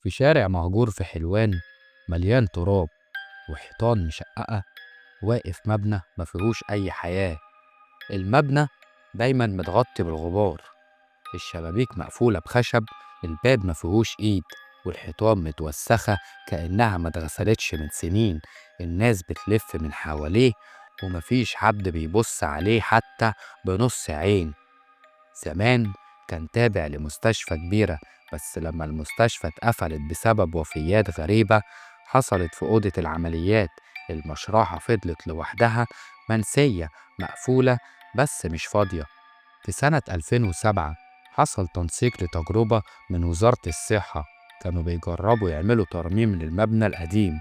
في شارع مهجور في حلوان مليان تراب وحيطان مشققة. واقف مبنى مفيهوش أي حياة. المبنى دايما متغطي بالغبار، الشبابيك مقفولة بخشب، الباب مفيهوش إيد، والحيطان متوسخة كأنها متغسلتش من سنين. الناس بتلف من حواليه ومفيش حد بيبص عليه حتى بنص عين. زمان كان تابع لمستشفى كبيرة، بس لما المستشفى اتقفلت بسبب وفيات غريبة حصلت في أوضة العمليات، المشرحة فضلت لوحدها منسية مقفولة بس مش فاضية. في سنة 2007 حصل تنسيق لتجربة من وزارة الصحة، كانوا بيجربوا يعملوا ترميم للمبنى القديم.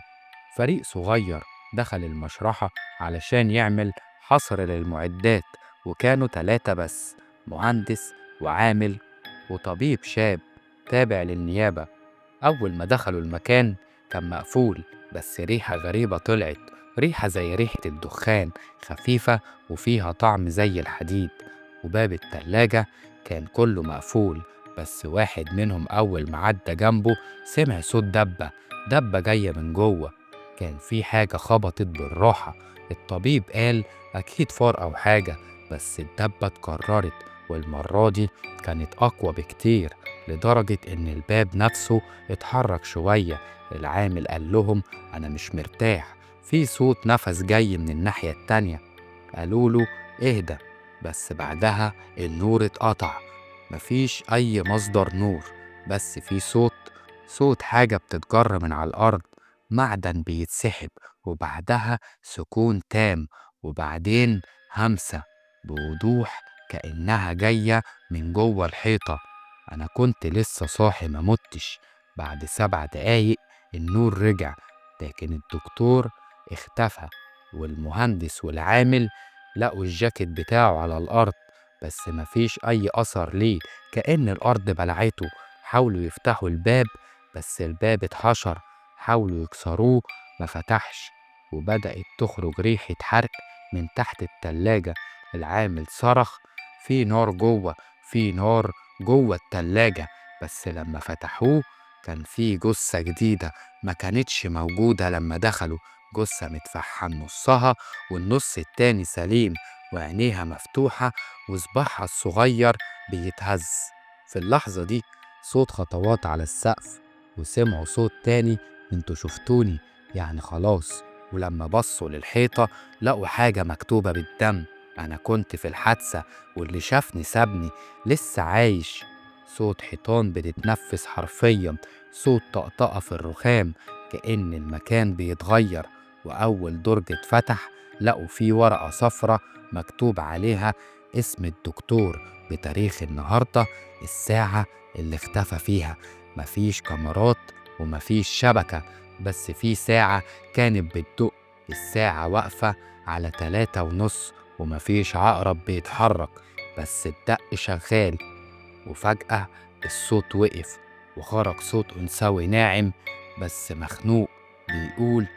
فريق صغير دخل المشرحة علشان يعمل حصر للمعدات، وكانوا 3 بس: مهندس وعامل وطبيب شاب تابع للنيابة. أول ما دخلوا المكان كان مقفول، بس ريحة غريبة طلعت، ريحة زي ريحة الدخان، خفيفة وفيها طعم زي الحديد. وباب التلاجة كان كله مقفول، بس واحد منهم أول ما عدى جنبه سمع صوت دبة جاية من جوه. كان في حاجة خبطت بالراحة. الطبيب قال أكيد فار أو حاجة، بس الدبة اتكررت، والمرة دي كانت أقوى بكتير، لدرجة إن الباب نفسه اتحرك شوية. العامل قال لهم أنا مش مرتاح، في صوت نفس جاي من الناحية التانية. قالوا له اهدى، بس بعدها النور اتقطع، مفيش أي مصدر نور، بس في صوت حاجة بتتجر من على الأرض، معدن بيتسحب، وبعدها سكون تام، وبعدين همسة بوضوح كأنها جاية من جوه الحيطة. أنا كنت لسه صاحي ممتش. بعد 7 دقايق النور رجع، لكن الدكتور اختفى، والمهندس والعامل لقوا الجاكيت بتاعه على الأرض، بس مفيش أي أثر ليه، كأن الأرض بلعته. حاولوا يفتحوا الباب، بس الباب اتحشر، حاولوا يكسروه مفتحش، وبدأت تخرج ريحة حرق من تحت التلاجة. العامل صرخ في نار جوه، في نار جوه التلاجة. بس لما فتحوه كان في جثة جديدة ما كانتش موجودة لما دخلوا، جثة متفحم نصها والنص التاني سليم، وعينيها مفتوحة وصباعها الصغير بيتهز. في اللحظة دي صوت خطوات على السقف، وسمعوا صوت تاني: انتوا شفتوني يعني خلاص. ولما بصوا للحيطة لقوا حاجة مكتوبة بالدم: أنا كنت في الحادثة واللي شافني سابني، لسه عايش. صوت حيطان بتتنفس حرفيا، صوت طقطقة في الرخام، كأن المكان بيتغير. وأول درج اتفتح لقوا فيه ورقة صفرة مكتوب عليها اسم الدكتور بتاريخ النهاردة، الساعة اللي اختفى فيها. مفيش كاميرات ومفيش شبكة، بس في ساعة كانت بتدق، الساعة واقفة على 3:30، ومفيش عقرب بيتحرك، بس الدق شغال. وفجأة الصوت وقف، وخرج صوت أنثوي ناعم بس مخنوق بيقول: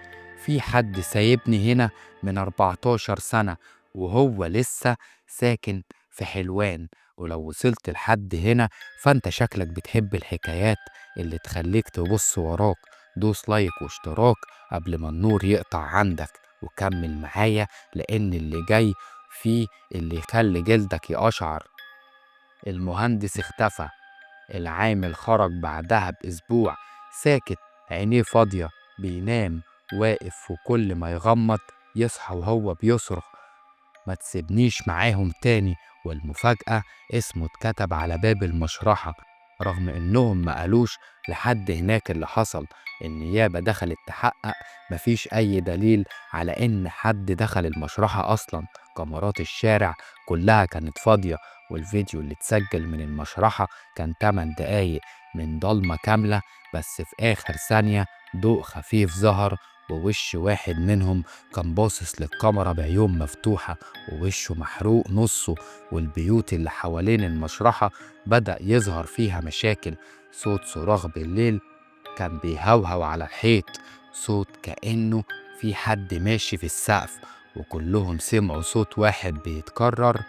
في حد سايبني هنا من 14 سنة وهو لسه ساكن في حلوان. ولو وصلت لحد هنا فانت شكلك بتحب الحكايات اللي تخليك تبص وراك. دوس لايك واشتراك قبل ما النور يقطع عندك، وكمل معايا لأن اللي جاي فيه اللي يخلي جلدك يقشعر. المهندس اختفى، العامل خرج بعدها بأسبوع، ساكت، عينيه فاضية، بينام، واقف، وكل ما يغمض يصحى وهو بيصرخ: ما تسيبنيش معاهم تاني. والمفاجأة اسمه اتكتب على باب المشرحة، رغم انهم ما قالوش لحد هناك اللي حصل. النيابة دخلت تحقق، مفيش اي دليل على ان حد دخل المشرحة اصلا. كاميرات الشارع كلها كانت فاضية، والفيديو اللي اتسجل من المشرحة كان 8 دقايق من ضلمة كاملة، بس في آخر ثانية ضوء خفيف ظهر، ووش واحد منهم كان باصص للكاميرا بعيون مفتوحة، ووشه محروق نصه. والبيوت اللي حوالين المشرحة بدأ يظهر فيها مشاكل. صوت صراخ بالليل كان بيهوهو على الحيط، صوت كأنه في حد ماشي في السقف. وكلهم سمعوا صوت واحد بيتكرر: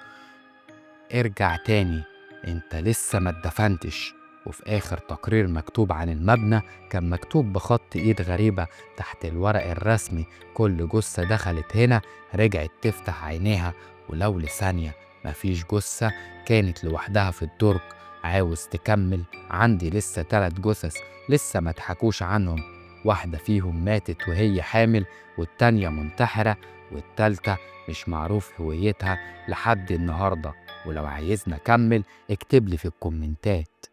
ارجع تاني، انت لسه ما اتدفنتش. وفي آخر تقرير مكتوب عن المبنى كان مكتوب بخط إيد غريبة تحت الورق الرسمي: كل جثة دخلت هنا رجعت تفتح عينيها، ولو لثانية مفيش جثة كانت لوحدها في الدرج. عاوز تكمل؟ عندي لسه 3 جثث لسه ما اتحكوش عنهم. واحدة فيهم ماتت وهي حامل، والتانية منتحرة، والتالتة مش معروف هويتها لحد النهاردة. ولو عايزنا أكمل اكتب لي في الكومنتات.